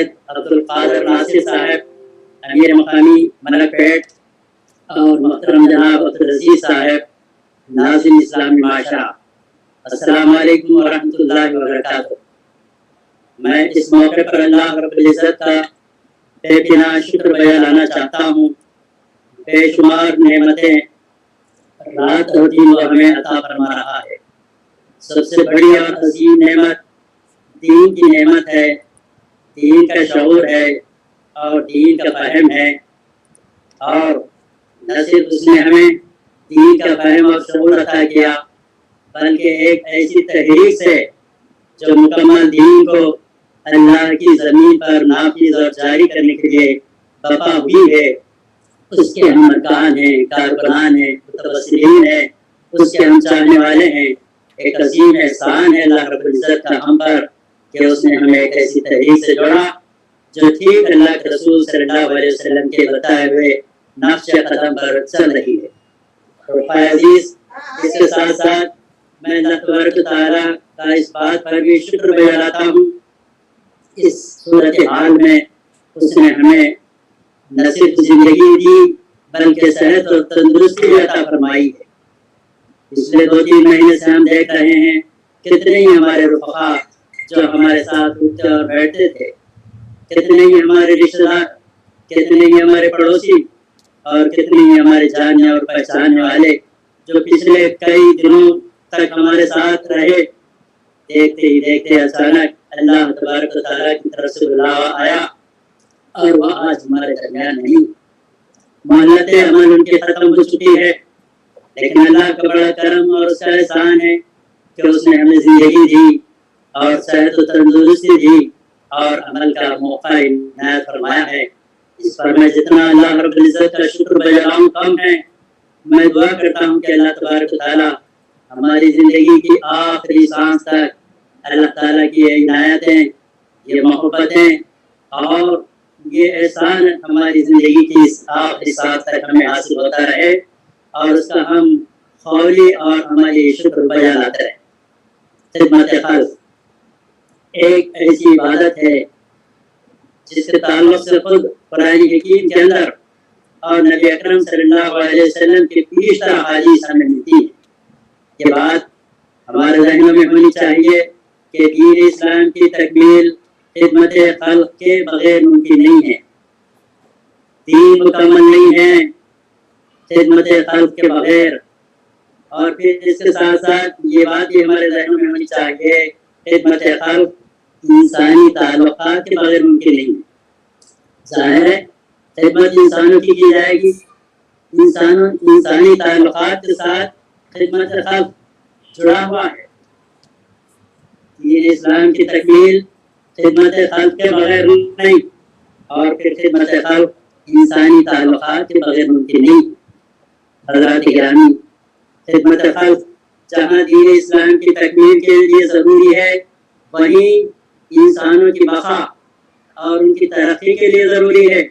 عبد القادر ناصر صاحب امیر مقامی ملک پیٹ اور محترم جناب عبدالعزیز صاحب ناظم اسلامی معاشرہ، السلام علیکم ورحمۃ اللہ وبرکاتہ۔ میں اس موقع پر اللہ رب العزت کا بے پناہ شکر بیان لانا چاہتا ہوں۔ بے شمار نعمتیں رات اور دن وہ ہمیں عطا فرما رہا ہے۔ سب سے بڑی اور عظیم نعمت دین کی نعمت ہے، دین کا شعور ہے اور دین کا فہم ہے، اور نہ صرف اس نے ہمیں دین کا فہم اور شعور عطا کیا بلکہ ایک ایسی تحریک سے جو مکمل دین کو اللہ کی زمین پر نافذ اور جاری کرنے کے لیے بپا ہوئی ہے۔ اس کے ہم ارکان ہیں، کارکنان ہیں، متبصرین ہیں، اس کے ہم چاہنے والے ہیں۔ ایک عظیم احسان ہے اللہ رب العزت کا ہم پر کہ اس نے ہمیں ایک ایسی تحریک سے جوڑا جو ٹھیک اللہ کے رسول صلی اللہ علیہ وسلم کے بتائے ہوئے نقش قدم پر چل رہی ہے۔ رفاع عزیز، اس کے ساتھ ساتھ میں اللہ تبارک تعالیٰ کا اس بات پر بھی شکر بیان لاتا ہوں، اس صورتحال میں اس نے ہمیں نہ صرف زندگی دی بلکہ صحت اور تندرستی بھی عطا فرمائی ہے۔ پچھلے 2-3 مہینے سے ہم دیکھ رہے ہیں کتنے ہی ہمارے رفقا جو ہمارے ساتھ اٹھتے اور بیٹھتے تھے، کتنے ہی ہمارے رشتہ دار، کتنے ہی ہمارے پڑوسی اور کتنے ہی ہمارے جاننے اور پہچاننے والے جو پچھلے کئی دنوں تک ہمارے ساتھ رہے، دیکھتے ہی دیکھتے اچانک اللہ تبارک و تعالیٰ کی طرف سے بلاوا آیا اور وہ آج ہمارے درمیان نہیں۔ مہلت عمل ان کی ختم ہو چکی ہے، لیکن اللہ کا بڑا کرم اور اس کا احسان ہے کہ اس نے ہمیں زندگی دی اور صحت و تندرستی دی اور عمل کا موقع عنایت فرمایا ہے۔ اس پر میں جتنا اللہ رب العزت کا شکر بیان کم ہے۔ میں دعا کرتا ہوں کہ اللہ تبارک و تعالیٰ ہماری زندگی کی آخری سانس تک اللہ تعالیٰ کی یہ عنایتیں، یہ محبتیں اور یہ احسان ہماری زندگی کی اس آخری سانس تک ہمیں حاصل ہوتا رہے اور اس کا ہم قولی اور عملی شکر بیان لاتے رہے۔ خدمت خلق ایک ایسی عبادت ہے جس کے تعلق سے خود قرآن حکیم کے اندر اور نبی اکرم صلی اللہ علیہ وسلم کی بیشتر احادیث ہمیں ملتی ہے۔ یہ بات ہمارے ذہنوں میں ہونی چاہیے کہ دین اسلام کی تکمیل خدمت خلق کے بغیر ممکن نہیں ہے۔ دین مکمل نہیں ہے خدمت خلق کے بغیر، اور پھر اس کے ساتھ ساتھ یہ بات بھی ہمارے ذہنوں میں ہونی چاہیے خدمت خلق انسانی تعلقات کے بغیر ممکن نہیں ہے۔ ظاہر ہے خدمت انسانوں کی جائے گی، انسانی تعلقات کے ساتھ خدمت خلق جڑا ہوا ہے۔ دین اسلام کی تکمیل خدمت خلق کے بغیر نہیں، اور پھر خدمت خلق انسانی تعلقات کے بغیر ممکن نہیں۔ حضرات گرامی، خدمت خلق جہاں دین اسلام کی تکمیل کے لیے ضروری ہے، وہیں انسانوں کی بقا اور ان کی ترقی کے لیے ضروری ہے۔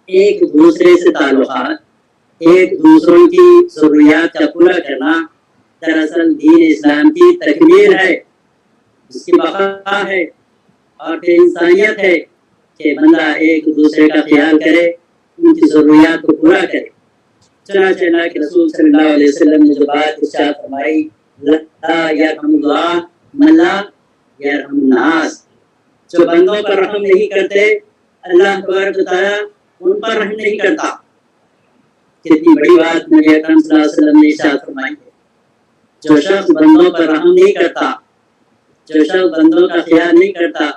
ایک دوسرے سے تعلقات، ایک دوسروں کی ضروریات کا پورا کرنا دراصل دین اسلام کی تکمیل ہے، اس کی بقا ہے، اور پھر انسانیت ہے کہ بندہ ایک دوسرے کا خیال کرے، ان کی ضروریات کو پورا کرے۔ چنانچہ اللہ کے رسول صلی اللہ علیہ وسلم نے جو بات ارشاد فرمائی، لا یرحم اللہ من لا یرحم الناس، جو بندوں پر رحم نہیں کرتے اللہ تبارک و تعالیٰ ان پر رحم نہیں کرتا۔ کتنی بڑی بات نبی اکرم صلی اللہ علیہ وسلم نے ارشاد فرمائی ہے۔ جو شخص بندوں پر رحم نہیں کرتا، جو شخص بندوں کا خیال نہیں کرتا،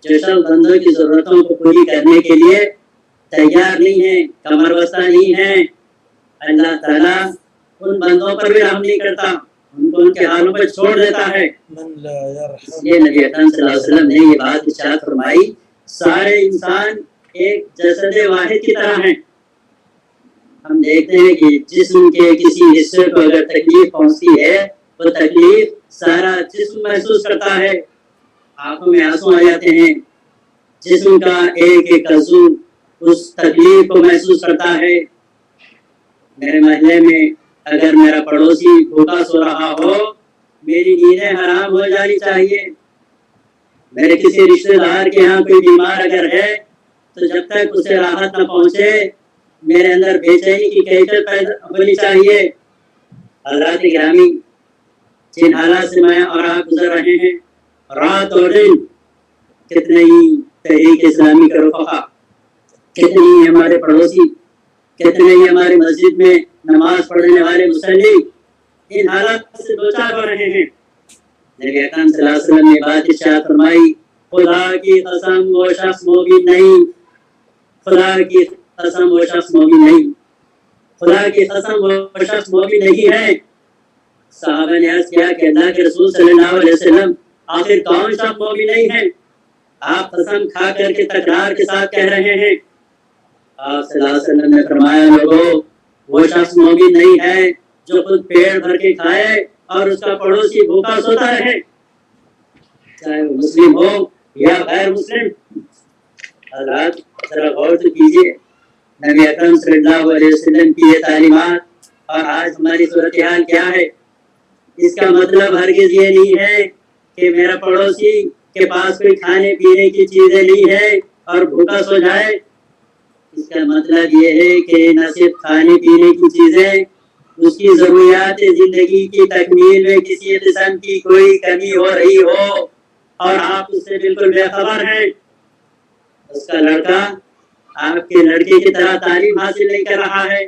جو شخص بندوں کی ضرورتوں کو پوری کرنے کے لیے تیار نہیں ہے، کمر بستہ نہیں ہے، اللہ تعالیٰ ان بندوں پر بھی رحم نہیں کرتا، ان کو ان کے حالوں پر چھوڑ دیتا ہے۔ اس لیے نبی اکرم صلی اللہ علیہ وسلم نے یہ بات ارشاد فرمائی، سارے انسان ایک جسد واحد کی طرح ہیں۔ ہم دیکھتے ہیں کہ جسم کے کسی حصے کو اگر تکلیف پہنچتی ہے، وہ تکلیف سارا جسم محسوس کرتا ہے، آنکھوں میں آنسو آ جاتے ہیں، جسم کا ایک ایک عضو اس تکلیف کو محسوس کرتا ہے۔ میرے محلے میں اگر میرا پڑوسی بھوکا سو رہا ہو، میری نیندیں حرام ہو جانی چاہیے، میرے کسی رشتے دار کے یہاں کوئی بیمار اگر ہے تو جب تک اسے راحت نہ پہنچے میرے اندر بے چینی کی کیفیت پیدا ہونی چاہیے۔ حضرات گرامی، جن حالات سے میں اور آپ گزر رہے ہیں، رات اور دن کتنے ہی تحریک اسلامی کے رفقا، کتنے ہی ہمارے پڑوسی، کتنے ہی ہمارے مسجد میں نماز پڑھنے والے مصلی ان حالات سے دوچار ہو رہے ہیں۔ نبی اکرم صلی اللہ علیہ وسلم نے بات ارشاد فرمائی، خدا کی قسم وہ شخص مومن نہیں، خدا کی قسم وہ شخص مومن نہیں، خدا کی قسم وہ شخص مومن نہیں ہے۔ صحابہ نے عرض کیا کہ اللہ کے رسول صلی اللہ علیہ وسلم آخر کون سا مومن نہیں ہے؟ آپ قسم کھا کر کے تکرار کے ساتھ کہہ رہے ہیں۔ آپ صلی اللہ علیہ وسلم نے فرمایا، لوگو وہ شخص مومن نہیں ہے جو خود پیٹ بھر کے کھائے اور اس کا پڑوسی بھوکا سوتا رہے، چاہے وہ مسلم ہو یا غیر مسلم۔ حضرات ذرا غور تو کیجیے، نبی اکرم صلی اللہ علیہ وسلم کی یہ تعلیمات اور آج ہماری صورتحال کیا ہے؟ اس کا مطلب ہرگز یہ نہیں ہے کہ میرا پڑوسی کے پاس کوئی کھانے پینے کی چیزیں نہیں ہے اور بھوکا سو جائے۔ اس کا مطلب یہ ہے کہ نہ صرف کھانے پینے کی چیزیں، اس کی ضروریات زندگی کی تکمیل میں کسی قسم کی کوئی کمی ہو رہی ہو اور آپ اس سے بالکل بے خبر ہیں۔ اس کا لڑکا آپ کے لڑکے کی طرح تعلیم حاصل نہیں کر رہا ہے،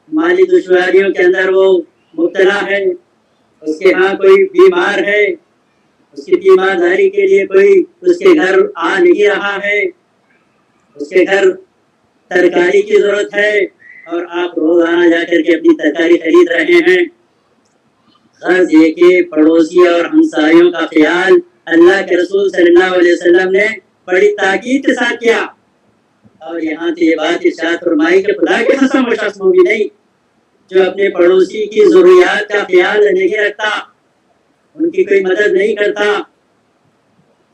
مالی دشواریوں کے اندر وہ مبتلا ہے، اس کے ہاں کوئی بیمار ہے، اس کی تیمارداری کے لیے کوئی اس کے گھر آ نہیں رہا ہے، اس کے گھر ترکاری کی ضرورت ہے اور آپ روزانہ جا کر کے اپنی ترکاری خرید رہے ہیں۔ غرض یہ کہ پڑوسی اور ہمسایوں کا خیال اللہ کے رسول صلی اللہ علیہ وسلم نے بڑی تاکید کے ساتھ کیا، اور یہاں تو یہ بات ارشاد فرمائی کہ خدا کی قسم وہ شخص مومن نہیں جو اپنے پڑوسی کی ضروریات کا خیال نہیں رکھتا، ان کی کوئی مدد نہیں کرتا۔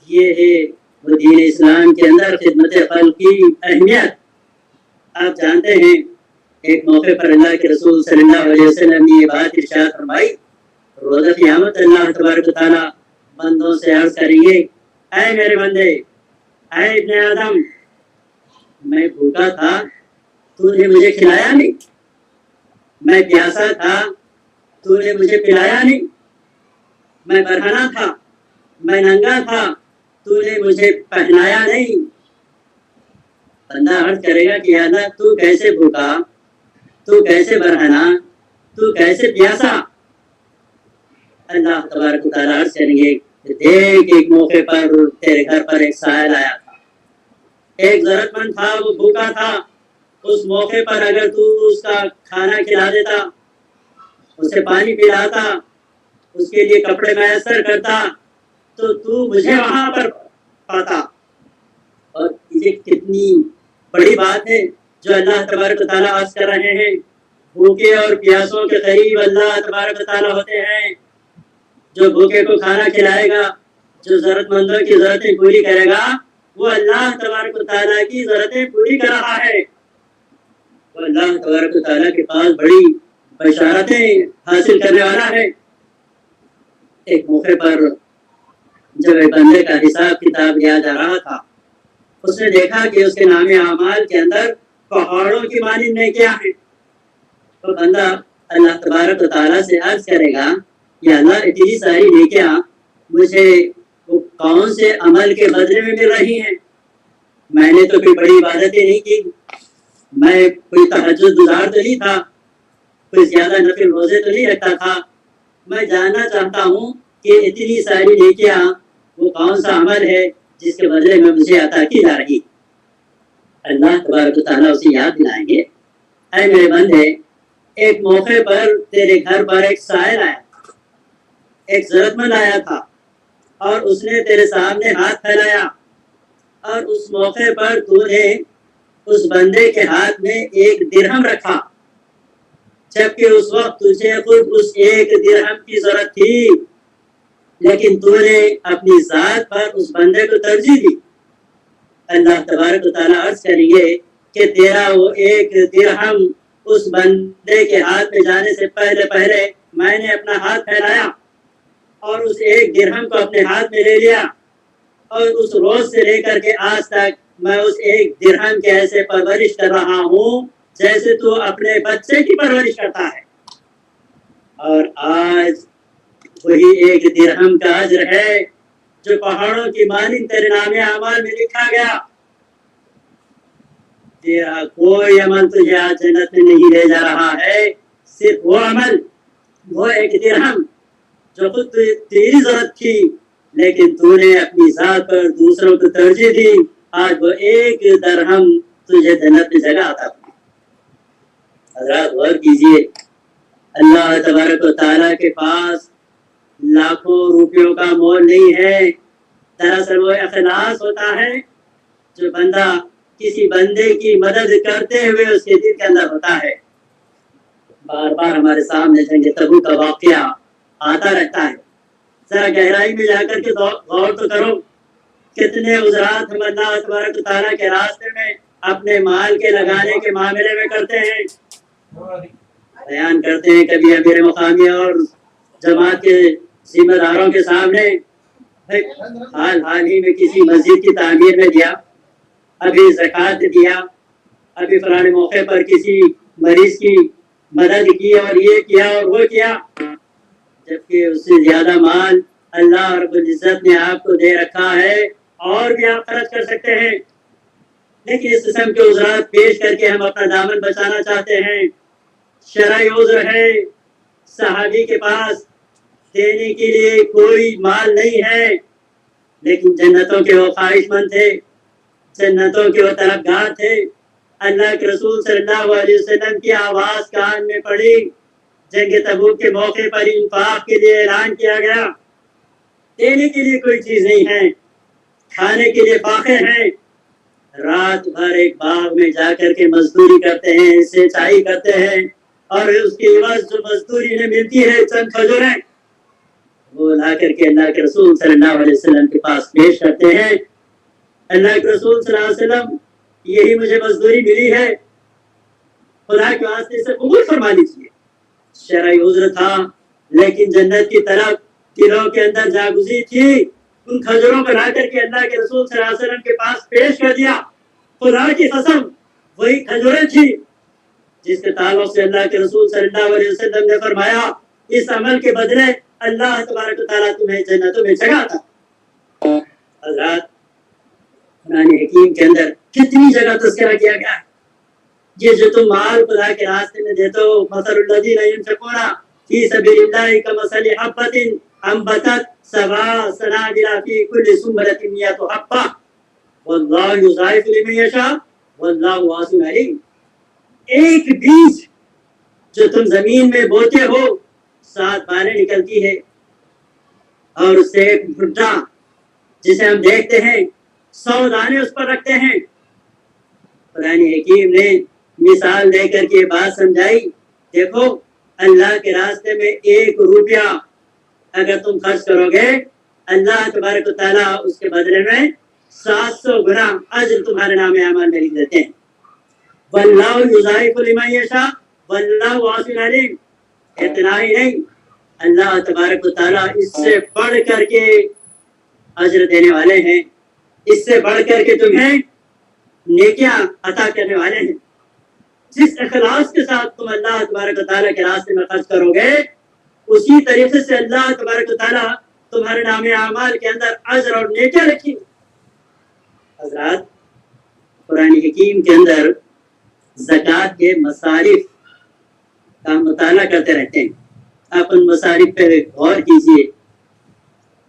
یہ ہے وہ دین اسلام کے اندر خدمت خلق کی اہمیت۔ آپ جانتے ہیں ایک موقع پر اللہ کے رسول صلی اللہ علیہ وسلم نے یہ بات ارشاد فرمائی، روزہ قیامت اللہ تبارک و تعالیٰ بندوں سے عرض کریں گے، اے میرے بندے، اے ابن آدم، میں بھوکا تھا تو نے مجھے کھلایا نہیں، میں پیاسا تھا تو نے مجھے پلایا نہیں، میں برہنہ تھا، میں ننگا تھا تو نے مجھے پہنایا نہیں۔ بندہ عرض کرے گا کہ یا اللہ تو کیسے بھوکا، تو کیسے برہنہ، تو کیسے پیاسا؟ اللہ تبارک و تعالیٰ عرض کریں گے کہ دیکھ ایک موقع پر تیرے گھر پر ایک سائل آیا تھا، ایک ضرورت مند تھا، وہ بھوکا تھا، اس موقع پر اگر تو اس کا کھانا کھلا دیتا، اسے پانی پلاتا، اس کے لیے کپڑے میسر کرتا تو مجھے وہاں پر پاتا۔ اور یہ کتنی بڑی بات ہے جو اللہ تبارک و تعالیٰ عرض کر رہے ہیں۔ بھوکے اور پیاسوں کے قریب اللہ تبارک و تعالیٰ ہوتے ہیں۔ جو بھوکے کو کھانا کھلائے گا، جو ضرورت مندوں کی ضرورتیں پوری کرے گا، وہ اللہ تبارک و تعالیٰ کی ضرورتیں پوری کر رہا ہے۔ وہ اللہ تبارک و تعالیٰ کے پاس بڑی بشارتیں حاصل کرنے والا ہے۔ ایک موقع پر جب ایک بندے کا حساب کتاب لیا جا رہا تھا، اس نے دیکھا کہ اس کے نام اعمال کے اندر پہاڑوں کی مانند نیکیاں ہیں۔ تو بندہ اللہ تبارک و تعالیٰ سے عرض کرے گا، یا اللہ اتنی ساری نیکیاں مجھے وہ کون سے عمل کے بدلے میں مل رہی ہیں؟ میں نے تو کوئی بڑی عبادتیں نہیں کی، میں کوئی تہجد گزار تو نہیں تھا، کوئی زیادہ نفل روزے تو نہیں رکھتا تھا، میں جاننا چاہتا ہوں کہ اتنی ساری نیکیاں وہ کون سا عمل ہے جس کے بدلے میں مجھے عطا کی جا رہی۔ اللہ تبارک و تعالیٰ اسے یاد دلائیں گے، اے میرے بندے، ایک موقع پر تیرے گھر پر ایک سائل آیا تھا، ایک ضرورت مند آیا تھا، اور اس نے تیرے سامنے ہاتھ پھیلایا، اور اس موقع پر تو نے اس بندے کے ہاتھ میں ایک درہم رکھا، جبکہ اس وقت تجھے خود اس ایک درہم کی ضرورت تھی، لیکن تو نے اپنی ذات پر اس بندے کو ترجیح دی۔ اللہ تبارک و تعالیٰ عرض کریں گے کہ تیرا وہ ایک درہم اس بندے کے ہاتھ میں جانے سے پہلے میں نے اپنا ہاتھ پھیلایا اور اس ایک درہم کو اپنے ہاتھ میں لے لیا، اور اس روز سے لے کر کے آج تک میں اس ایک درہم کے ایسے پرورش کر رہا ہوں جیسے تو اپنے بچے کی پرورش کرتا ہے. اور آج وہی ایک درہم کا اجر ہے جو پہاڑوں کی مانند تیرے نام اعمال میں لکھا گیا. تیرا کوئی عمل تجھے آج جنت میں نہیں لے جا رہا ہے، صرف وہ عمل، وہ ایک درہم جو خود تیری ضرورت تھی لیکن تو نے اپنی ذات پر دوسروں کو ترجیح دی. آج وہ ایک درہم تجھے جنت میں جگہ عطا کی. حضرات غور کیجیے، اللہ تبارک و تعالیٰ کے پاس لاکھوں روپیوں کا مول نہیں ہے. دراصل وہ اخلاص ہوتا ہے جو بندہ کسی بندے کی مدد کرتے ہوئے اس کے دل کے اندر ہوتا ہے. بار بار ہمارے سامنے جنگ تبوک کا واقعہ آتا رہتا ہے. ذرا گہرائی میں جا کر کے غور تو کرو، کتنے عذرات ہم اللہ تبارک و تعالیٰ کے راستے میں اپنے مال کے لگانے کے معاملے میں کرتے ہیں. بیان کرتے ہیں کبھی امیر مقامی اور جماعت کے ذمہ داروں کے سامنے، حال ہی میں کسی مسجد کی تعمیر میں دیا، ابھی زکوٰۃ دیا، ابھی فلانے موقع پر کسی مریض کی مدد کی اور یہ کیا اور وہ کیا، جبکہ اس سے زیادہ مال اللہ رب العزت نے آپ کو دے رکھا ہے اور بھی آپ خرچ کر سکتے ہیں. لیکن اس قسم کے عذرات پیش کر کے ہم اپنا دامن بچانا چاہتے ہیں. شرعی عذر ہے، صحابی کے پاس دینے کے لیے کوئی مال نہیں ہے لیکن جنتوں کے وہ خواہش مند تھے، جنتوں کے وہ طلبگار تھے. اللہ کے رسول صلی اللہ علیہ وسلم کی آواز کان میں پڑی، جنگ تبوک کے موقع پر انفاق کے لیے اعلان کیا گیا. دینے کے لیے کوئی چیز نہیں ہے، کھانے کے لیے فاخر ہیں، رات بھر ایک باغ میں جا کر کے مزدوری کرتے ہیں، سینچائی کرتے ہیں اور اس کی عوض جو مزدوری انہیں ملتی ہے چند کھجوریں، وہ لا کر کے اللہ کے رسول صلی اللہ علیہ وسلم کے پاس پیش کرتے ہیں. اللہ کے رسول صلی اللہ علیہ وسلم یہی مجھے مزدوری ملی ہے، خدا کے واسطے سے قبول فرما لیجیے. شرعی عذر تھا لیکن جنت کی طرف دلوں کے اندر جاگزی تھی. ان کھجوروں کو لا کر کے اللہ کے رسول صلی اللہ علیہ وسلم کے پاس پیش کر دیا. خدا کی قسم وہی کھجوریں تھی جس کے تعلق سے اللہ کے رسول صلی اللہ علیہ وسلم نے فرمایا اس عمل کے بدلے اللہ تبارک و تعالیٰ تمہیں جنتوں میں جگہ عطا. حضرات قرآن حکیم کے اندر کتنی جگہ تذکرہ کیا گیا ہے. یہ جو تم مال خدا کے راستے میں دیتے ہو، مثل الذین ينفقون فی سبیل اللہ کمثل حبۃ انبتت سبع سنابل فی کل سنبلۃ مئۃ حبۃ واللہ یضاعف لمن یشاء واللہ واسع علیم. ایک بیج جو تم زمین میں بوتے ہو 7 بالیں نکلتی ہے اور اس سے ایک بھٹا جسے ہم دیکھتے ہیں 100 دانے اس پر رکھتے ہیں. قرآن حکیم نے مثال دے کر کے بات سمجھائی. دیکھو اللہ کے راستے میں 1 روپیہ اگر تم خرچ کرو گے اللہ تبارک و تعالیٰ اس کے بدلے میں 700 گنا اجر تمہارے نام اعمال میں لکھ دیتے ہیں. واللہ یضاعف لمن یشاء واللہ واسع علیم. اتنا ہی نہیں، اللہ تبارک و تعالیٰ اس سے بڑھ کر کے اجر دینے والے ہیں، اس سے بڑھ کر کے تمہیں نیکیاں عطا کرنے والے ہیں. جس اخلاص کے ساتھ تم اللہ تبارک و تعالیٰ کے راستے میں خرچ کرو گے اسی طریقے سے اللہ تبارک و تعالیٰ تمہارے نام اعمال کے اندر اجر اور نیکیاں رکھی. حضرات قرآن حکیم کے اندر زکوٰۃ کے مصارف کا مطالعہ کرتے رہتے ہیں. آپ ان مصارف پہ غور کیجیے.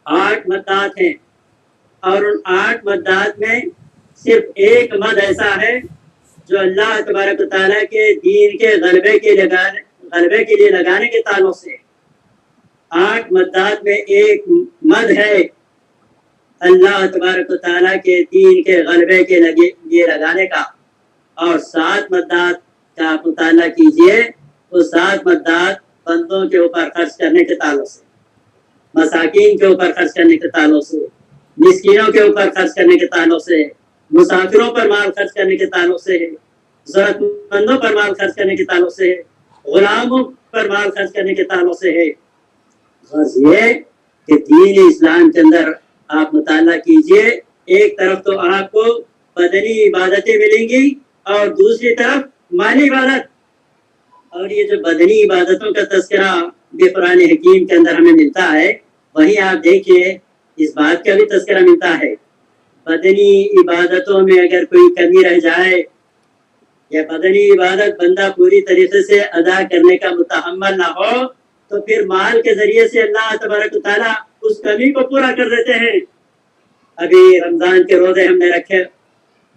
8 مدات ہیں اور ان 8 مدات میں صرف ایک مد ایسا ہے جو اللہ تبارک و تعالیٰ کے دین کے غلبے کے لیے لگانے کے تعلق سے. 8 مدات میں ایک مد ہے اللہ تبارک و تعالیٰ کے دین کے غلبے کے لیے لگانے کا. اور 7 مدات کا آپ مطالعہ کیجیے. وہ 7 مدات بندوں کے اوپر خرچ کرنے کے تعلق سے، مساکین کے اوپر خرچ کرنے کے تعلق سے، مسکینوں کے اوپر خرچ کرنے کے تعلق سے، مسافروں پر مال خرچ کرنے کے تعلق سے، ضرورت مندوں پر مال خرچ کرنے کے تعلق سے، غلاموں پر مال خرچ کرنے کے تعلق سے ہے. غرض یہ کہ دین اسلام کے اندر آپ مطالعہ کیجئے، ایک طرف تو آپ کو بدنی عبادتیں ملیں گی اور دوسری طرف مالی عبادت. اور یہ جو بدنی عبادتوں کا تذکرہ بھی قرآن حکیم کے اندر ہمیں ملتا ہے، وہیں آپ دیکھیے اس بات کا بھی تذکرہ ملتا ہے. بدنی عبادتوں میں اگر کوئی کمی رہ جائے یا بدنی عبادت بندہ پوری طریقے سے ادا کرنے کا متحمل نہ ہو تو پھر مال کے ذریعے سے اللہ تبارک و تعالیٰ اس کمی کو پورا کر دیتے ہیں. ابھی رمضان کے روزے ہم نے رکھے،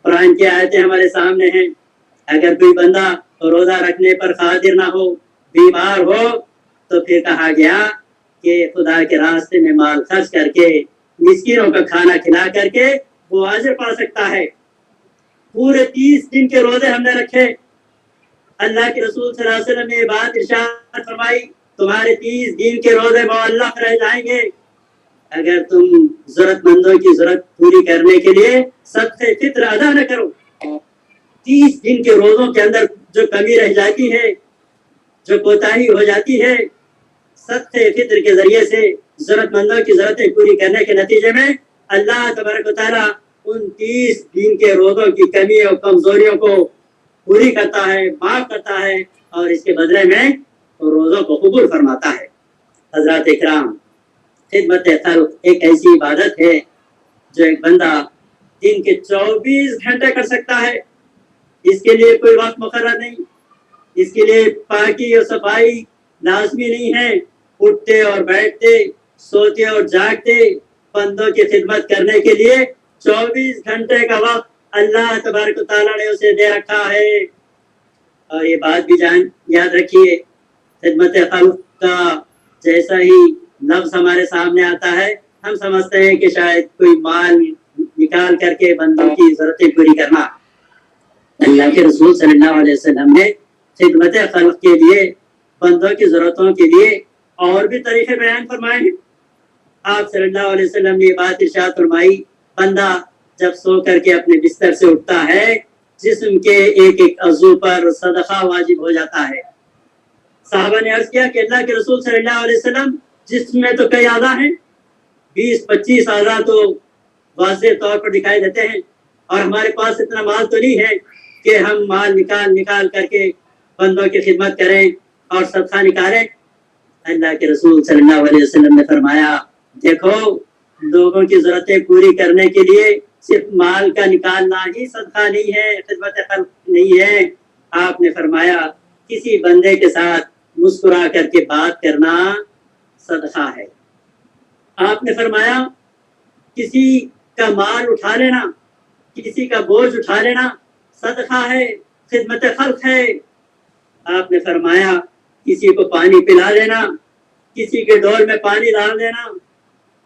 قرآن کی آیتیں ہمارے سامنے ہیں. اگر کوئی بندہ روزہ رکھنے پر قادر نہ ہو، بیمار ہو، تو پھر کہا گیا کہ خدا کے راستے میں مال خرچ کر کے مسکینوں کا کھانا کھلا کر کے وہ اجر پا سکتا ہے. پورے 30 دن کے روزے ہم نے رکھے. اللہ کے رسول صلی اللہ علیہ وسلم نے یہ بات ارشاد فرمائی، تمہارے 30 دن کے روزے معلق رہ جائیں گے اگر تم ضرورت مندوں کی ضرورت پوری کرنے کے لیے صدقہ فطر ادا نہ کرو. 30 دن کے روزوں کے اندر جو کمی رہ جاتی ہے، جو کوتاہی ہو جاتی ہے، صدقہ فطر کے ذریعے سے ضرورت مندوں کی ضرورتیں پوری کرنے کے نتیجے میں اللہ تبارک و تعالیٰ ان 30 دن کے روزوں کی کمی اور کمزوریوں کو پوری کرتا ہے، معاف کرتا ہے اور اس کے بدلے میں روزوں کو قبول فرماتا ہے. حضرات اکرام، خدمت خلق ایک ایسی عبادت ہے جو ایک بندہ دن کے 24 گھنٹے کر سکتا ہے. اس کے لیے کوئی وقت مقرر نہیں، اس کے لیے پاکی اور صفائی لازمی نہیں ہے. اٹھتے اور بیٹھتے، سوتے اور جاگتے بندوں کی خدمت کرنے کے لیے 24 گھنٹے کا وقت اللہ تبارک و تعالیٰ نے اسے دے رکھا ہے. اور یہ بات بھی یاد رکھیے، خدمت خلق کا جیسا ہی لفظ ہمارے سامنے آتا ہے ہم سمجھتے ہیں کہ شاید کوئی مال نکال کر کے بندوں کی ضرورتیں پوری کرنا. اللہ کے رسول صلی اللہ علیہ وسلم نے خدمت خلق کے لیے، بندوں کی ضرورتوں کے لیے اور بھی طریقے بیان فرمائے ہیں. آپ صلی اللہ علیہ وسلم نے یہ بات ارشاد فرمائی، بندہ جب سو کر کے اپنے بستر سے اٹھتا ہے جسم کے ایک ایک عضو پر صدقہ واجب ہو جاتا ہے. صحابہ نے عرض کیا کہ اللہ کے رسول صلی اللہ علیہ وسلم، جسم میں تو کئی اعضاء ہیں، 20-25 اعضاء تو واضح طور پر دکھائی دیتے ہیں، اور ہمارے پاس اتنا مال تو نہیں ہے کہ ہم مال نکال کر کے بندوں کی خدمت کریں اور صدقہ نکالیں. اللہ کے رسول صلی اللہ علیہ وسلم نے فرمایا، دیکھو لوگوں کی ضرورتیں پوری کرنے کے لیے صرف مال کا نکالنا ہی صدقہ نہیں ہے، خدمت خلق نہیں ہے. آپ نے فرمایا کسی بندے کے ساتھ مسکرا کر کے بات کرنا صدقہ ہے. آپ نے فرمایا کسی کا مال اٹھا لینا، کسی کا بوجھ اٹھا لینا صدقہ ہے، خدمت خلق ہے. آپ نے فرمایا کسی کو پانی پلا دینا، کسی کے ڈول میں پانی ڈال دینا،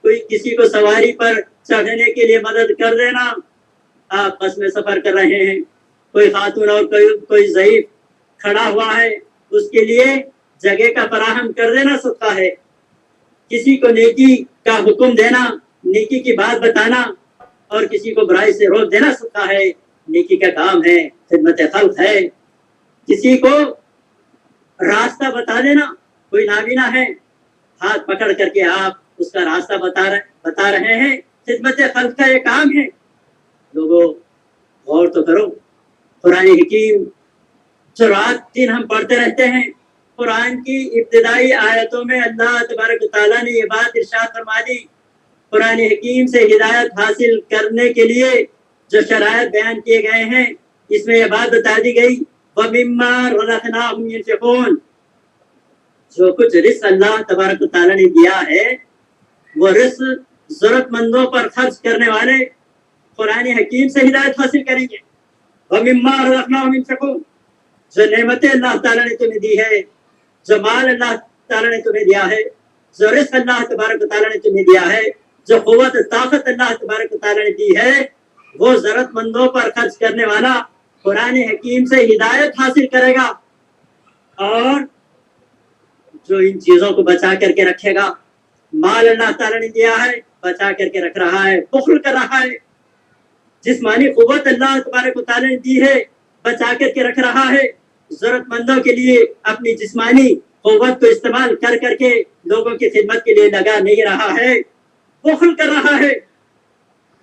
کوئی کسی کو سواری پر چڑھنے کے لیے مدد کر دینا. آپ بس میں سفر کر رہے ہیں، کوئی خاتون اور کوئی ضعیف کھڑا ہوا ہے، اس کے لیے جگہ کا فراہم کر دینا صدقہ ہے. کسی کو نیکی کا حکم دینا، نیکی کی بات بتانا اور کسی کو برائی سے روک دینا صدقہ ہے، نیکی کا کام ہے، خدمت خلق ہے. کسی کو راستہ بتا دینا، کوئی نابینا ہے، ہاتھ پکڑ کر کے آپ اس کا راستہ بتا رہے ہیں، خدمت خلق کا یہ کام ہے. لوگوں غور تو کرو، قرآن حکیم جو رات دن ہم پڑھتے رہتے ہیں، قرآن کی ابتدائی آیتوں میں اللہ تبارک تعالیٰ نے یہ بات ارشاد فرما دی. قرآن حکیم سے ہدایت حاصل کرنے کے لیے جو شرائط بیان کیے گئے ہیں، اس میں یہ بات بتا دی گئی، وَمِمَّا رَزَقْنَاهُمْ يُنْفِقُونَ. جو کچھ رزق اللہ تبارک تعالیٰ نے دیا ہے وہ رزق ضرورت مندوں پر خرچ کرنے والے قرآن حکیم سے ہدایت حاصل کریں گے. وَمِمَّا رَزَقْنَاهُمْ يُنْفِقُونَ. جو نعمتیں اللہ تعالیٰ نے تمہیں دی ہے، جو مال اللہ تعالیٰ نے تمہیں دیا ہے، جو رزق اللہ تبارک تعالیٰ نے تمہیں دیا ہے، جو قوت طاقت اللہ تبارک تعالیٰ نے دی ہے، وہ ضرورت مندوں پر خرچ کرنے والا قرآن حکیم سے ہدایت حاصل کرے گا. اور جو ان چیزوں کو بچا کر کے رکھے گا، مال اللہ تعالیٰ نے دیا ہے، بچا کر کے رکھ رہا ہے، بخل کر رہا ہے. جسمانی قوت اللہ تبارک تعالیٰ نے دی ہے، بچا کر کے رکھ رہا ہے. ضرورت مندوں کے لیے اپنی جسمانی قوت کو استعمال کر کر کے لوگوں کی خدمت کے لیے لگا نہیں رہا ہے، بخل کر رہا ہے.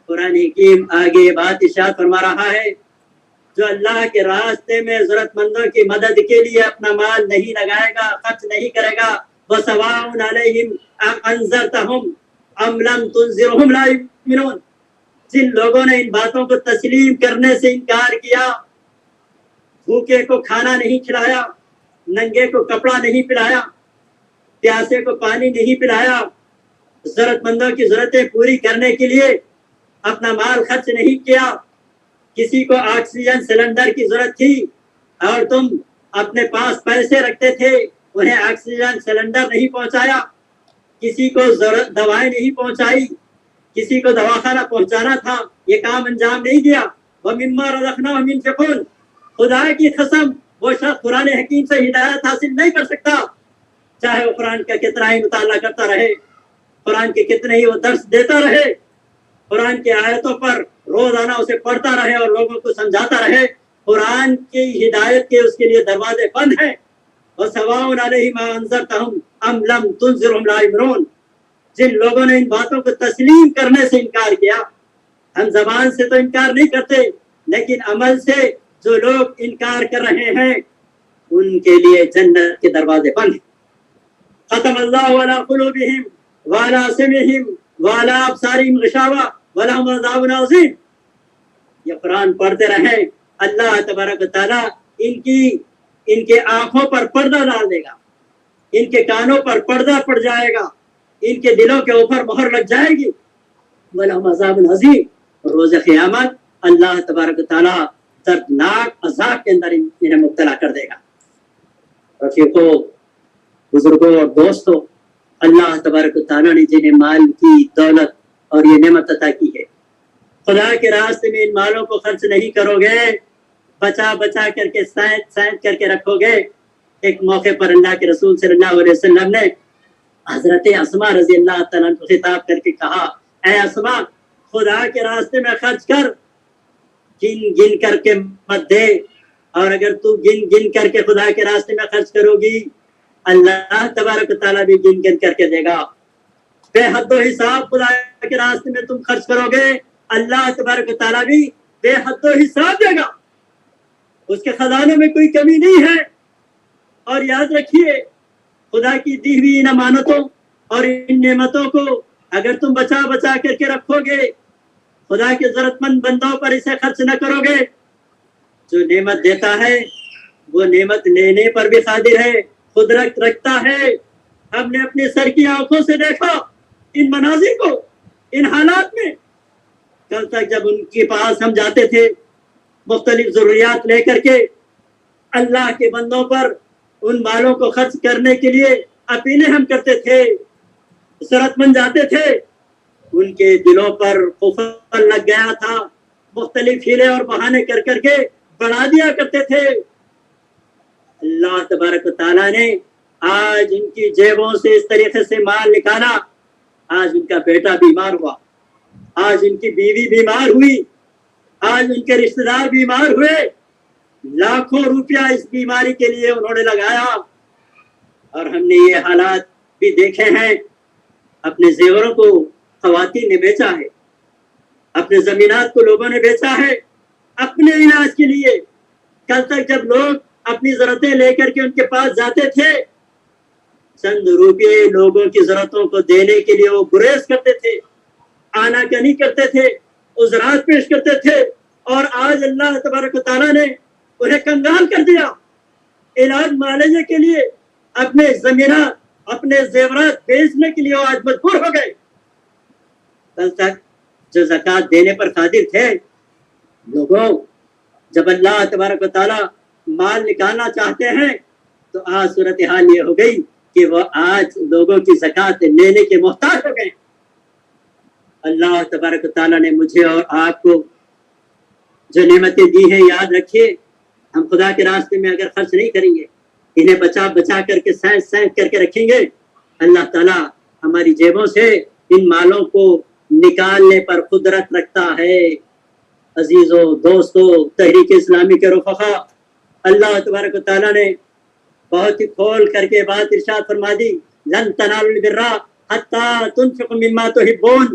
قرآن حکیم آگے بات ارشاد فرما رہا ہے، جو اللہ کے راستے میں ضرورت مندوں کی مدد کے لیے اپنا مال نہیں لگائے گا، خرچ نہیں کرے گا، وَسَوَاءٌ عَلَيْهِمْ أَأَنذَرْتَهُمْ أَمْ لَمْ تُنذِرْهُمْ لَا يُؤْمِنُونَ۔ جن لوگوں نے ان باتوں کو تسلیم کرنے سے انکار کیا، بھوکے کو کھانا نہیں کھلایا، ننگے کو کپڑا نہیں پلایا، پیاسے کو پانی نہیں پلایا، ضرورت مندوں کی ضرورتیں پوری کرنے کے لیے اپنا مال خرچ نہیں کیا، کسی کو آکسیجن سلنڈر کی ضرورت تھی اور تم اپنے پاس پیسے رکھتے تھے، انہیں آکسیجن سلنڈر نہیں پہنچایا، کسی کو دوائیں نہیں پہنچائی، کسی کو دواخانہ پہنچانا تھا، یہ کام انجام نہیں دیا۔ وَمِمَّا رَزَقْنَاهُمْ يُنْفِقُونَ۔ خدا کی قسم وہ شخص قرآن حکیم سے ہدایت حاصل نہیں کر سکتا، چاہے وہ قرآن کا کتنا ہی مطالعہ کرتا رہے، قرآن کے کتنے ہی وہ درس دیتا رہے، قرآن کی آیتوں پر روزانہ اسے پڑھتا رہے اور لوگوں کو سمجھاتا رہے، قرآن کی ہدایت کے اس کے لیے دروازے بند ہیں۔ وَسَوَاءٌ عَلَيْهِمْ أَأَنذَرْتَهُمْ أَمْ لَمْ تُنذِرْهُمْ لَا يُؤْمِنُونَ۔ جن لوگوں نے ان باتوں کو تسلیم کرنے سے انکار کیا، ہم زبان سے تو انکار نہیں کرتے لیکن عمل سے جو لوگ انکار کر رہے ہیں ان کے لیے جنت کے دروازے بند ہیں۔ ختم اللہ علی قلوبہم وعلی سمعہم وعلی ابصارہم غشاوہ ولہم عذاب عظیم۔ یہ قرآن پڑھتے رہیں، اللہ تبارک و تعالیٰ ان کے آنکھوں پر پردہ ڈال دے گا، ان کے کانوں پر پردہ پڑ جائے گا، ان کے دلوں کے اوپر مہر لگ جائے گی، وَلَهُمْ عَذَابٌ عَظِيمٌ۔ روز قیامت اللہ تبارک و تعالیٰ دردناک عذاب کے اندر انہیں مبتلا کر دے گا۔ رفیقوں، بزرگوں اور دوستوں، اللہ تبارک و تعالیٰ نے جنہیں مال کی، دولت اور یہ نعمت عطا کی ہے، خدا کے راستے میں ان مالوں کو خرچ نہیں کرو گے، بچا بچا کر کے سینت کر کے رکھو گے۔ ایک موقع پر اللہ کے رسول صلی اللہ علیہ وسلم نے حضرت اسما رضی اللہ تعالیٰ کو خطاب کر کے کہا، اے اسما، خدا کے راستے میں خرچ کر، گن گن کر کے مت دے، اور اگر تو گن گن کر کے خدا کے راستے میں خرچ کرو گی، اللہ تبارک و تعالیٰ بھی گن گن کر کے دے گا۔ بے حد و حساب خدا کے راستے میں تم خرچ کرو گے، اللہ تبارک و تعالیٰ بھی بے حد و حساب دے گا، اس کے خزانوں میں کوئی کمی نہیں ہے۔ اور یاد رکھیے، خدا کی دی ہوئی ان امانتوں اور ان نعمتوں کو اگر تم بچا بچا کر کے رکھو گے، خدا کے ضرورت مند بندوں پر اسے خرچ نہ کرو گے، جو نعمت دیتا ہے وہ نعمت لینے پر بھی قادر ہے، قدرت رکھتا ہے۔ ہم نے اپنے سر کی آنکھوں سے دیکھا ان مناظر کو، ان حالات میں۔ کل تک جب ان کے پاس ہم جاتے تھے مختلف ضروریات لے کر کے، اللہ کے بندوں پر ان مالوں کو خرچ کرنے کے لیے اپیلیں ہم کرتے تھے، ضرورت مند جاتے تھے، ان کے دلوں پر قفل لگ گیا تھا، مختلف ہیلے اور بہانے کر کر کے بڑھا دیا کرتے تھے۔ اللہ تبارک و تعالیٰ نے آج ان کی جیبوں سے اس طریقے سے مال نکالا، آج ان کا بیٹا بیمار ہوا، آج ان کی بیوی بیمار ہوئی، آج ان کے رشتہ دار بیمار ہوئے، لاکھوں روپیہ اس بیماری کے لیے انہوں نے لگایا، اور ہم نے یہ حالات بھی دیکھے ہیں۔ اپنے زیوروں کو خواتین نے بیچا ہے، اپنے زمینات کو لوگوں نے بیچا ہے اپنے علاج کے لیے۔ کل تک جب لوگ اپنی ضرورتیں لے کر کے ان کے پاس جاتے تھے، چند روپے لوگوں کی ضرورتوں کو دینے کے لیے وہ گریز کرتے تھے، آنا کنی کرتے تھے، عذرات پیش کرتے تھے، اور آج اللہ تبارک و تعالیٰ نے انہیں کنگال کر دیا۔ علاج معالجے کے لیے اپنے زمینات، اپنے زیورات بیچنے کے لیے وہ آج مجبور ہو گئے۔ کل تک جو زکوٰۃ دینے پر قادر تھے لوگوں، جب اللہ تبارک و تعالیٰ مال نکالنا چاہتے ہیں تو آج صورتحال یہ ہو گئی کہ وہ آج لوگوں کی زکوٰۃ لینے کے محتاج ہو گئے۔ اللہ تبارک و تعالیٰ نے مجھے اور آپ کو جو نعمتیں دی ہیں، یاد رکھیے، ہم خدا کے راستے میں اگر خرچ نہیں کریں گے، انہیں بچا بچا کر کے سینت کر کے رکھیں گے، اللہ تعالیٰ ہماری جیبوں سے ان مالوں کو نکالنے پر قدرت رکھتا ہے۔ عزیزوں، دوستوں، تحریک اسلامی کے رفقا، اللہ تبارک و تعالیٰ نے بہت ہی کھول کر کے بات ارشاد فرما دی، لن تنالوا البر حتی تنفقوا مما تحبون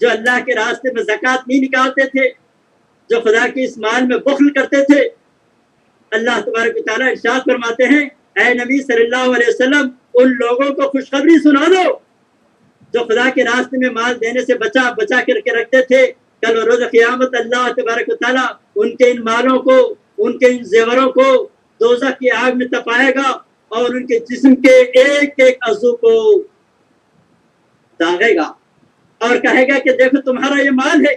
جو اللہ کے راستے میں زکوٰۃ نہیں نکالتے تھے، جو خدا کے اس مال میں بخل کرتے تھے، اللہ تبارک و تعالیٰ ارشاد فرماتے ہیں اے نبی صلی اللہ علیہ وسلم ان لوگوں کو خوشخبری سنا دو جو خدا کے راستے میں مال دینے سے بچا کر کے رکھتے تھے، کل روز قیامت اللہ تبارک و تعالیٰ ان کے ان مالوں کو، ان کے ان زیوروں کو دوزخ کی آگ میں تپائے گا اور ان کے جسم کے ایک ایک عضو کو داغے گا اور کہے گا کہ دیکھو تمہارا یہ مال ہے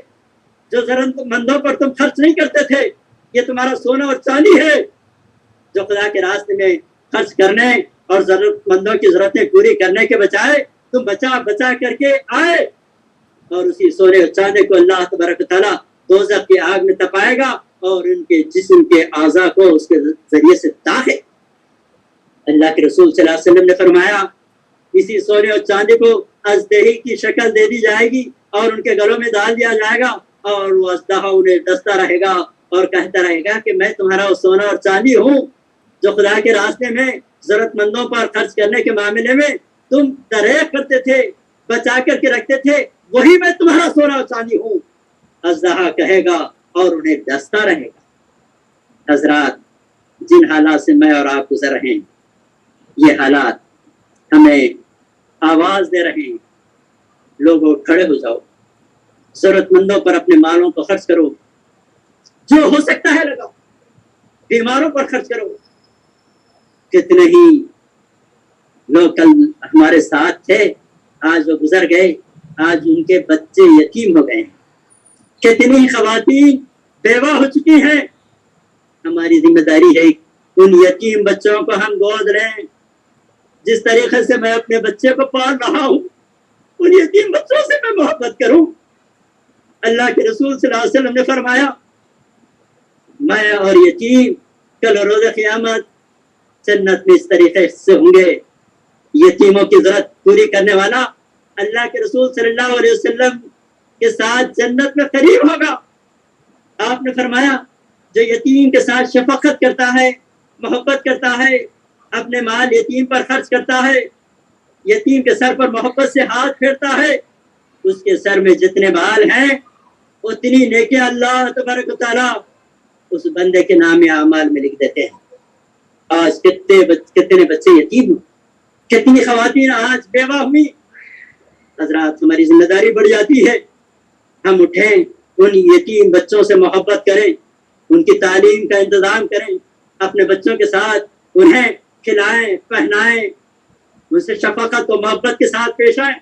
جو ضرورت مندوں پر تم خرچ نہیں کرتے تھے، یہ تمہارا سونا اور چاندی ہے جو خدا کے راستے میں خرچ کرنے اور ضرورت مندوں کی ضرورتیں پوری کرنے کے بجائے تم بچا کر کے آئے، اور اسی سونے اور چاندی کو اللہ تبارک و تعالیٰ دوزخ کی آگ میں تپائے گا اور ان کے جسم کے اعضاء کو اس کے ذریعے سے داغے۔ اللہ کے رسول صلی اللہ علیہ وسلم نے فرمایا اسی سونے اور چاندی کو ازدہی کی شکل دے دی جائے گی اور ان کے گلوں میں ڈال دیا جائے گا اور وہ ازدہا انہیں ڈستا رہے گا اور کہتا رہے گا کہ میں تمہارا وہ سونا اور چاندی ہوں جو خدا کے راستے میں ضرورت مندوں پر خرچ کرنے کے معاملے میں تم دریغ کرتے تھے، بچا کر کے رکھتے تھے، وہی میں تمہارا سونا اور چاندی ہوں، ازدہا کہے گا اور انہیں ڈستا رہے گا۔ حضرات، جن حالات سے میں اور آپ گزر رہے ہیں، یہ حالات ہمیں آواز دے رہے ہیں لوگوں کھڑے ہو جاؤ، ضرورت مندوں پر اپنے مالوں کو خرچ کرو، جو ہو سکتا ہے لگاؤ، بیماروں پر خرچ کرو۔ کتنے ہی لوگ کل ہمارے ساتھ تھے، آج وہ گزر گئے، آج ان کے بچے یتیم ہو گئے ہیں، کتنی خواتین بیوہ ہو چکی ہیں۔ ہماری ذمہ داری ہے ان یتیم بچوں کو ہم گود لیں، جس طریقے سے میں اپنے بچے کو پال رہا ہوں ان یتیم بچوں سے میں محبت کروں۔ اللہ کے رسول صلی اللہ علیہ وسلم نے فرمایا میں اور یتیم کل روز قیامت جنت میں اس طریقے سے ہوں گے، یتیموں کی ضرورت پوری کرنے والا اللہ کے رسول صلی اللہ علیہ وسلم کے ساتھ جنت میں قریب ہوگا۔ آپ نے فرمایا جو یتیم کے ساتھ شفقت کرتا ہے، محبت کرتا ہے، اپنے مال یتیم پر خرچ کرتا ہے، یتیم کے سر پر محبت سے ہاتھ پھیرتا ہے، اس کے سر میں جتنے بال ہیں اتنی نیکیاں اللہ تبارک و تعالیٰ اس بندے کے نام اعمال میں لکھ دیتے ہیں۔ آج کتنے بچے یتیم ہوئے، کتنی خواتین آج بیوہ ہوئی۔ حضرات، ہماری ذمہ داری بڑھ جاتی ہے، ہم اٹھیں، ان یتیم بچوں سے محبت کریں، ان کی تعلیم کا انتظام کریں، اپنے بچوں کے ساتھ انہیں کھلائیں پہنائیں، ان سے شفقت و محبت کے ساتھ پیش آئیں۔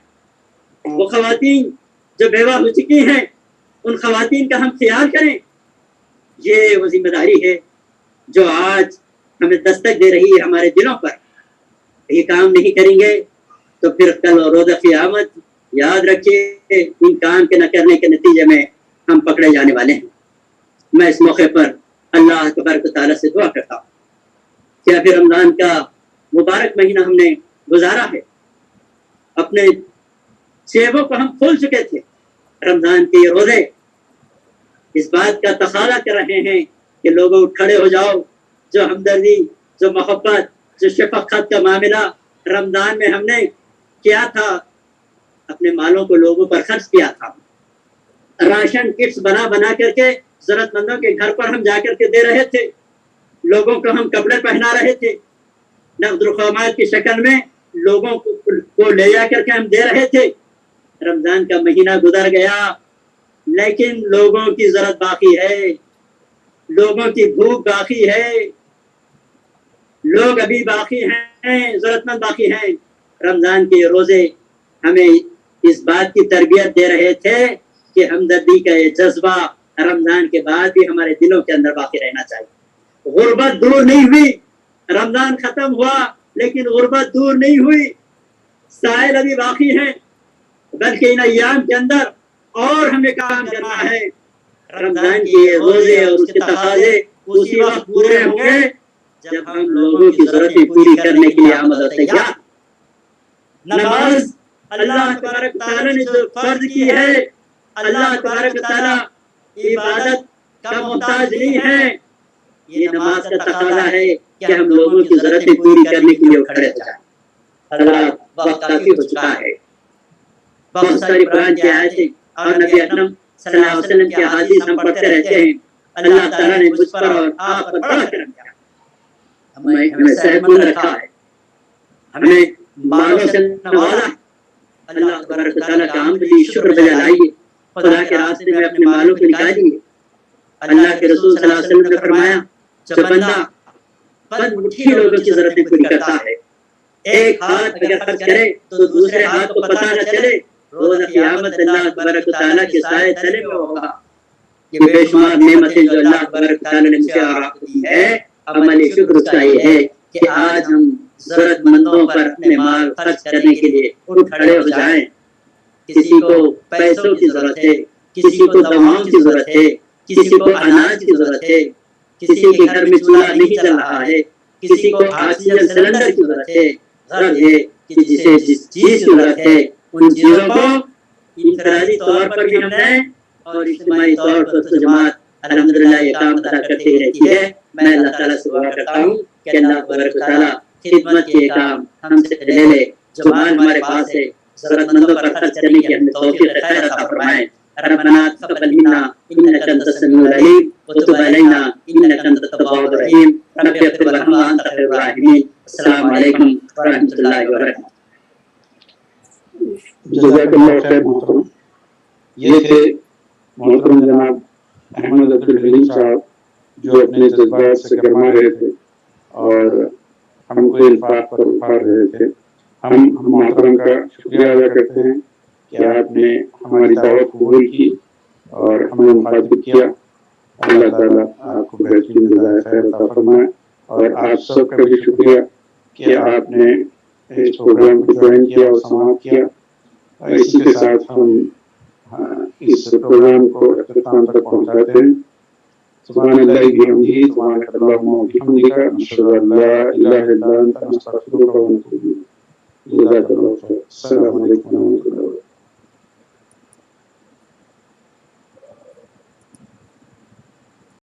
وہ خواتین جو بیوہ ہو چکی ہیں ان خواتین کا ہم خیال کریں، یہ وہ ذمہ داری ہے جو آج ہمیں دستک دے رہی ہے ہمارے دلوں پر۔ یہ کام نہیں کریں گے تو پھر کل روز قیامت یاد رکھیے ان کام کے نہ کرنے کے نتیجے میں ہم پکڑے جانے والے ہیں۔ میں اس موقع پر اللہ تبارک و تعالیٰ سے دعا کرتا ہوں کہ ابھی رمضان کا مبارک مہینہ ہم نے گزارا ہے، اپنے جیبوں کو ہم کھول چکے تھے، رمضان کے یہ روزے اس بات کا تقاضا کر رہے ہیں کہ لوگوں کھڑے ہو جاؤ، جو ہمدردی، جو محبت، جو شفقت کا معاملہ رمضان میں ہم نے کیا تھا، اپنے مالوں کو لوگوں پر خرچ کیا تھا، راشن کٹس بنا کر کے ضرورت مندوں کے گھر پر ہم جا کر کے دے رہے تھے، لوگوں کو ہم کپڑے پہنا رہے تھے، نقد رقومات کی شکل میں لوگوں کو لے جا کر کے ہم دے رہے تھے۔ رمضان کا مہینہ گزر گیا لیکن لوگوں کی ضرورت باقی ہے، لوگوں کی بھوک باقی ہے، لوگ ابھی باقی ہیں، ضرورت مند باقی ہیں۔ رمضان کے روزے ہمیں اس بات کی تربیت دے رہے تھے کہ ہمدردی کا یہ جذبہ رمضان کے بعد بھی ہمارے دلوں کے اندر باقی رہنا چاہیے۔ غربت دور نہیں ہوئی، رمضان ختم ہوا لیکن غربت دور نہیں ہوئی، سائل ابھی باقی ہیں، بلکہ ان ایام کے اندر اور ہمیں کام کرنا ہے۔ رمضان کے روزے اور اس کے تقاضے اسی وقت پورے ہوں گے جب ہم لوگوں کی ضرورتیں پوری کرنے کے لیے آمد اور تیار۔ نماز اللہ تبارک تعالیٰ نے جو فرض کی ہے، اللہ تبارک تعالیٰ عبادت کا محتاج نہیں ہے، یہ نماز کا تقاضا ہے کہ ہم لوگوں کی ضرورتیں پوری کرنے کے لیے کھڑے ہو جائیں۔ حضرات، وقت کافی ہو چکا ہے، بہت ساری قرآن کی آیتیں اور نبی اکرم صلی اللہ علیہ وسلم کے حدیث ہم پڑھتے رہتے ہیں. اللہ تعالیٰ نے مجھ پر اور آپ پر بڑا کرم کیا، ہمیں صحت مند رکھا ہے، ہمیں مالوں سے نوازا ہے. اللہ تبارک و تعالیٰ کا حمد بھی، شکر بجا لائیے. خدا کے راستے میں اپنے مالوں کو نکالیے. اللہ کے رسول صلی اللہ علیہ وسلم نے فرمایا جب بندہ بند مٹھی لوگوں کی ضرورتیں پوری کرتا ہے، ایک ہاتھ اگر خرچ کرے تو دوسرے ہاتھ کو پتہ نہ چلے، روز قیامت اللہ تبارک و تعالیٰ کے سائے تلے میں ہوگا. یہ بے شمار نعمتیں جو اللہ تبارک و تعالیٰ نے مجھے اور آپ کو دی ہے، عمل شکر اس کا یہ ہے کہ آج ہم ضرورت مندوں پر اپنے مال خرچ کرنے کے لیے اٹھ کھڑے ہو جائیں. کسی کو پیسوں کی ضرورت ہے، کسی کو دواؤں کی ضرورت ہے، کسی کو اناج کی ضرورت ہے، کسی کے گھر میں چولہا نہیں چل رہا ہے، کسی کو آکسیجن سلنڈر کی ضرورت ہے. غرض یہ کہ جسے جس چیز کی ضرورت ہے ان چیزوں کو انفرادی طور پر بھی ہم دیں اور اجتماعی طور پر تو جماعت الحمدللہ یہ کام ادا کرتی رہتی ہے. میں اللہ تعالیٰ سے دعا کرتا ہوں کہ اللہ تبارک و تعالیٰ خدمت کے کام ہم سے لے لے. جو مال ہمارے پاس ہے ضرورت مندوں پر خرچ کرنے کی ہمیں توفیق خیر عطا فرمائے. ربنا تقبل منا انك انت السميع العليم وتب علينا انك انت التواب الرحيم. رب اغفر لنا وانت خير الراحمين. السلام علیکم ورحمۃ اللہ وبرکاتہ. جزاک اللہ خیر محترم. یہ تھے محترم جناب احمد عبدالحلیم صاحب جو اپنے جذبات سے گرما رہے تھے اور ہم کو الفاظ پر اٹھا رہے تھے. ہم محترم کا شکریہ ادا کرتے ہیں کہ آپ نے ہماری دعوت قبول کی اور ہمیں مخاطب کیا. اللہ تعالیٰ آپ کو بہترین جزائے خیر عطا فرمائے. اور آپ سب کا بھی شکریہ کہ آپ نے اس پروگرام کو جوائن کیا اور سماعت کیا. اسی کے ساتھ ہم اس پروگرام کو اختتام تک پہنچاتے ہیں. سبحان اللہ بحمدہ، سبحانک اللہم وبحمدک، نشہد ان لا الہ الا انت، نستغفرک ونتوب الیک. جزاک اللہ خیر. السلام علیکم.